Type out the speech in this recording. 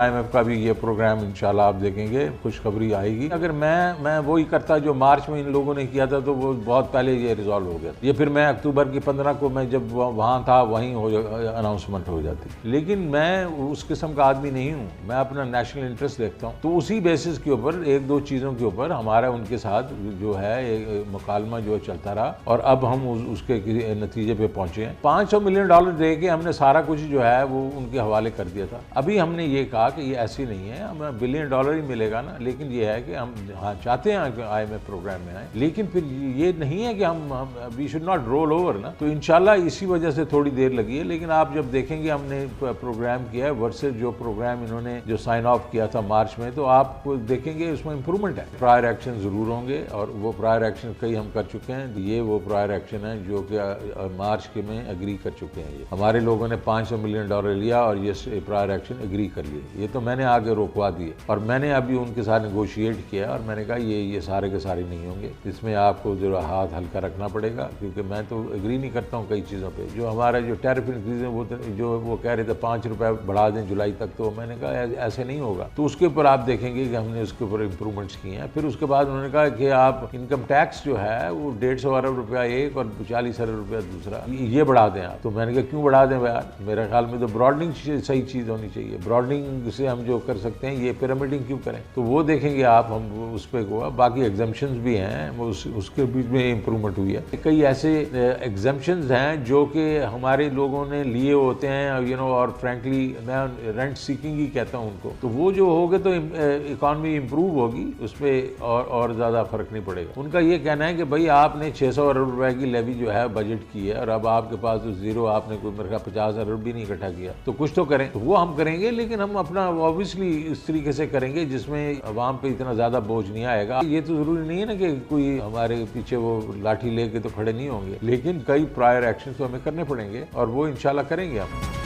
IMF का भी ये प्रोग्राम इंशाल्लाह आप देखेंगे, खुशखबरी आएगी। अगर मैं वही करता जो मार्च में इन लोगों ने किया था तो वो बहुत पहले ये रिजॉल्व हो गया। ये फिर मैं अक्टूबर की 15 को मैं जब वहाँ था वहीं अनाउंसमेंट हो जाती। लेकिन मैं उस किस्म का आदमी नहीं हूँ, मैं अपना नेशनल इंटरेस्ट देखता हूँ। तो उसी बेसिस के ऊपर एक दो चीज़ों के ऊपर हमारा उनके साथ जो है मुकालमा जो चलता रहा और अब हम उसके नतीजे पे पहुंचे हैं। $500 मिलियन दे के हमने सारा कुछ जो है वो उनके हवाले कर दिया था। अभी हमने ये कहा कि ये ऐसी नहीं है, हमें $1 बिलियन ही मिलेगा ना, लेकिन ये है कि हम हाँ चाहते हैं कि IMF प्रोग्राम में आए, लेकिन फिर ये नहीं है कि हम we should not roll over ना। तो इंशाल्लाह इसी वजह से थोड़ी देर लगी है, लेकिन आप जब देखेंगे हमने प्रोग्राम किया है वर्सेस जो प्रोग्राम इन्होंने जो साइन ऑफ किया था मार्च में, तो आप देखेंगे उसमें इंप्रूवमेंट है। प्रायर एक्शन जरूर होंगे और वो प्रायर एक्शन कई हम कर चुके हैं। ये वो प्रायर एक्शन है जो कि मार्च के में एग्री कर चुके हैं। ये हमारे लोगों ने $500 मिलियन लिया और ये प्रायर एक्शन एग्री कर लिए। ये तो मैंने आगे रोकवा दिए और मैंने अभी उनके साथ नेगोशिएट किया और मैंने कहा ये सारे के सारे नहीं होंगे, इसमें आपको जो हाथ हल्का रखना पड़ेगा, क्योंकि मैं तो एग्री नहीं करता हूँ कई चीज़ों पे। जो हमारा जो टैरिफ इंक्रीज है वो कह रहे थे ₹5 बढ़ा दें जुलाई तक, तो मैंने कहा ऐसे नहीं होगा। तो उसके ऊपर आप देखेंगे कि हमने उसके ऊपर इंप्रूवमेंट्स किए हैं। फिर उसके बाद उन्होंने कहा कि आप इनकम टैक्स जो है वो ₹150 अरब एक और ₹40 अरब दूसरा, ये बढ़ा दें आप। तो मैंने कहा क्यों बढ़ा दें यार, मेरे ख्याल में तो ब्रॉडनिंग सही चीज़ होनी चाहिए। ब्रॉडनिंग से हम जो कर सकते हैं, ये पिरामिडिंग क्यों करें। तो वो देखेंगे आप, हम उस पर हुआ। बाकी एग्जम्पशंस भी हैं, वो उसके बीच में इंप्रूवमेंट हुई है। कई ऐसे एग्जम्पशंस हैं जो कि हमारे लोगों ने लिए होते हैं और फ्रेंकली मैं रेंट सीकिंग ही कहता हूँ उनको। तो वो जो होगे तो इकॉनमी इंप्रूव होगी, उस पर और ज़्यादा फर्क नहीं पड़ेगा। उनका ये कहना है कि भाई आपने 600 अरब रुपए की लेवी जो है बजट की है और अब आपके पास तो जीरो, आपने कोई मेरे ख्याल 50 अरब भी नहीं इकट्ठा किया, तो कुछ तो करें। तो वो हम करेंगे, लेकिन हम अपना ऑब्वियसली इस तरीके से करेंगे जिसमें अवाम पे इतना ज़्यादा बोझ नहीं आएगा। ये तो ज़रूरी नहीं है ना कि कोई हमारे पीछे वो लाठी लेके तो खड़े नहीं होंगे, लेकिन कई प्रायर एक्शन तो हमें करने पड़ेंगे और वो इंशाल्लाह करेंगे हम।